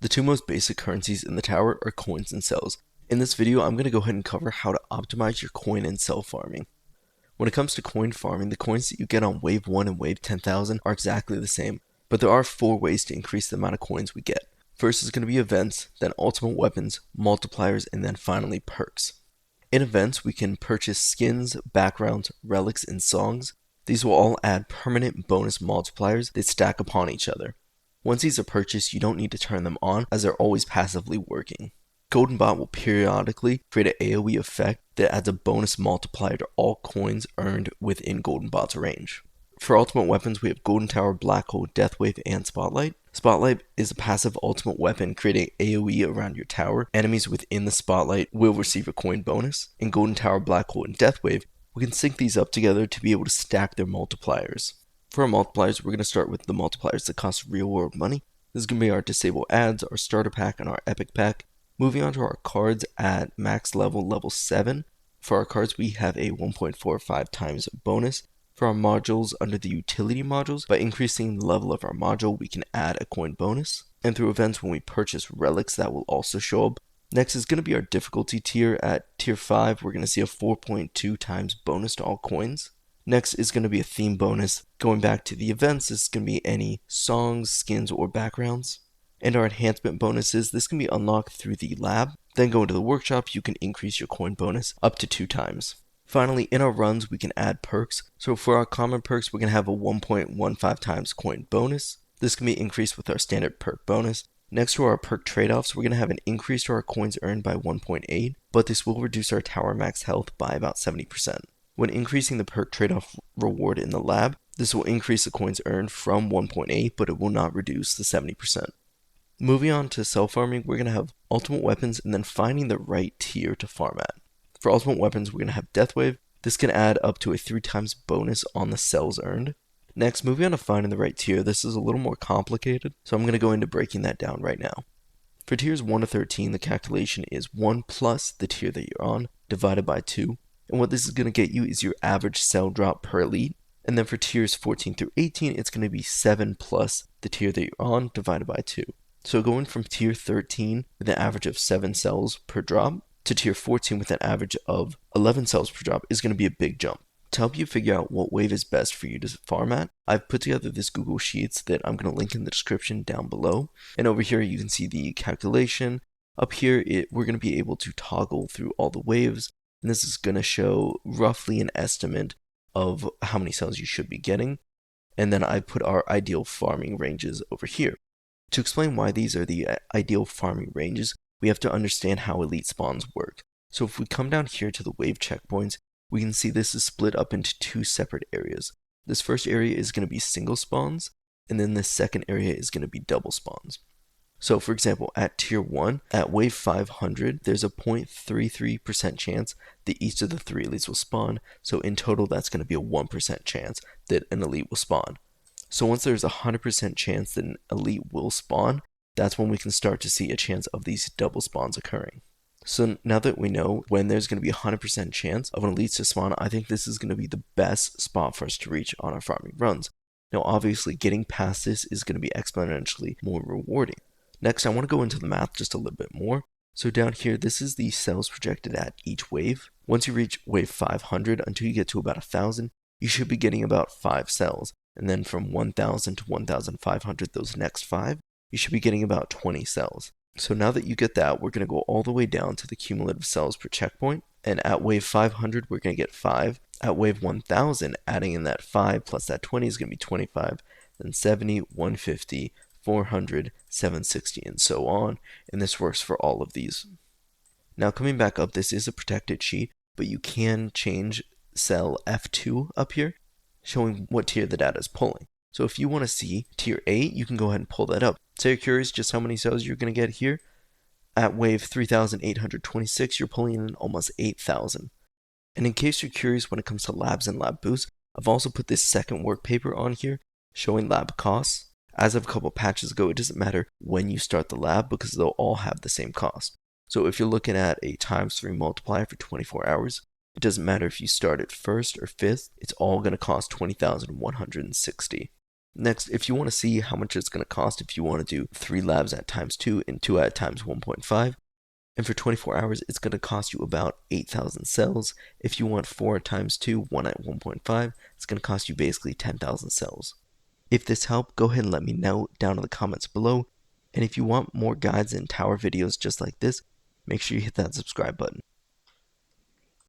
The two most basic currencies in the tower are coins and cells. In this video, I'm going to go ahead and cover how to optimize your coin and cell farming. When it comes to coin farming, the coins that you get on wave 1 and wave 10,000 are exactly the same, but there are 4 ways to increase the amount of coins we get. First is going to be events, then ultimate weapons, multipliers, and then finally perks. In events, we can purchase skins, backgrounds, relics, and songs. These will all add permanent bonus multipliers that stack upon each other. Once these are purchased, you don't need to turn them on as they're always passively working. Golden Bot will periodically create an AoE effect that adds a bonus multiplier to all coins earned within Golden Bot's range. For ultimate weapons, we have Golden Tower, Black Hole, Deathwave, and Spotlight. Spotlight is a passive ultimate weapon creating AoE around your tower. Enemies within the Spotlight will receive a coin bonus. In Golden Tower, Black Hole, and Deathwave, we can sync these up together to be able to stack their multipliers. For our multipliers, we're going to start with the multipliers that cost real world money. This is going to be our disable ads, our starter pack, and our epic pack. Moving on to our cards at max level, level 7. For our cards, we have a 1.45 times bonus. For our modules under the utility modules, by increasing the level of our module, we can add a coin bonus. And through events, when we purchase relics, that will also show up. Next is going to be our difficulty tier. At tier 5, we're going to see a 4.2 times bonus to all coins. Next is going to be a theme bonus. Going back to the events, this is going to be any songs, skins, or backgrounds. And our enhancement bonuses, this can be unlocked through the lab. Then go into the workshop, you can increase your coin bonus up to 2 times. Finally, in our runs, we can add perks. So for our common perks, we're going to have a 1.15 times coin bonus. This can be increased with our standard perk bonus. Next to our perk trade-offs, we're going to have an increase to our coins earned by 1.8, but this will reduce our tower max health by about 70%. When increasing the perk trade-off reward in the lab, this will increase the coins earned from 1.8, but it will not reduce the 70%. Moving on to cell farming, we're going to have ultimate weapons and then finding the right tier to farm at. For ultimate weapons, we're going to have Deathwave. This can add up to a 3 times bonus on the cells earned. Next, moving on to finding the right tier, this is a little more complicated, so I'm going to go into breaking that down right now. For tiers 1 to 13, the calculation is 1 plus the tier that you're on, divided by 2. And what this is going to get you is your average cell drop per elite. And then for tiers 14 through 18, it's going to be 7 plus the tier that you're on, divided by 2. So going from tier 13 with an average of 7 cells per drop to tier 14 with an average of 11 cells per drop is going to be a big jump. To help you figure out what wave is best for you to farm at, I've put together this Google Sheets that I'm going to link in the description down below. And over here you can see the calculation. Up here we're going to be able to toggle through all the waves, and this is going to show roughly an estimate of how many cells you should be getting. And then I put our ideal farming ranges over here. To explain why these are the ideal farming ranges, we have to understand how elite spawns work. So if we come down here to the wave checkpoints, we can see this is split up into 2 separate areas. This first area is going to be single spawns, and then this second area is going to be double spawns. So for example, at tier 1, at wave 500, there's a 0.33% chance that each of the 3 elites will spawn, so in total that's going to be a 1% chance that an elite will spawn. So once there's a 100% chance that an elite will spawn, that's when we can start to see a chance of these double spawns occurring. So now that we know when there's going to be a 100% chance of an elite to spawn, I think this is going to be the best spot for us to reach on our farming runs. Now obviously getting past this is going to be exponentially more rewarding. Next, I want to go into the math just a little bit more. So down here, this is the cells projected at each wave. Once you reach wave 500 until you get to about 1,000, you should be getting about 5 cells. And then from 1,000 to 1,500, those next 5, you should be getting about 20 cells. So now that you get that, we're going to go all the way down to the cumulative cells per checkpoint. And at wave 500, we're going to get 5. At wave 1000, adding in that 5 plus that 20 is going to be 25. Then 70, 150, 400, 760, and so on. And this works for all of these. Now coming back up, this is a protected sheet, but you can change cell F2 up here, showing what tier the data is pulling. So if you want to see tier 8, you can go ahead and pull that up. Say you're curious just how many cells you're going to get here. At wave 3826, you're pulling in almost 8,000. And in case you're curious when it comes to labs and lab boosts, I've also put this second work paper on here showing lab costs. As of a couple patches ago, it doesn't matter when you start the lab because they'll all have the same cost. So if you're looking at a ×3 multiplier for 24 hours, it doesn't matter if you start at 1st or 5th, it's all going to cost 20,160. Next, if you want to see how much it's going to cost if you want to do 3 labs at times 2 and 2 at times 1.5, and for 24 hours it's going to cost you about 8,000 cells. If you want 4 times 2, 1 at 1.5, it's going to cost you basically 10,000 cells. If this helped, go ahead and let me know down in the comments below, and if you want more guides and tower videos just like this, make sure you hit that subscribe button.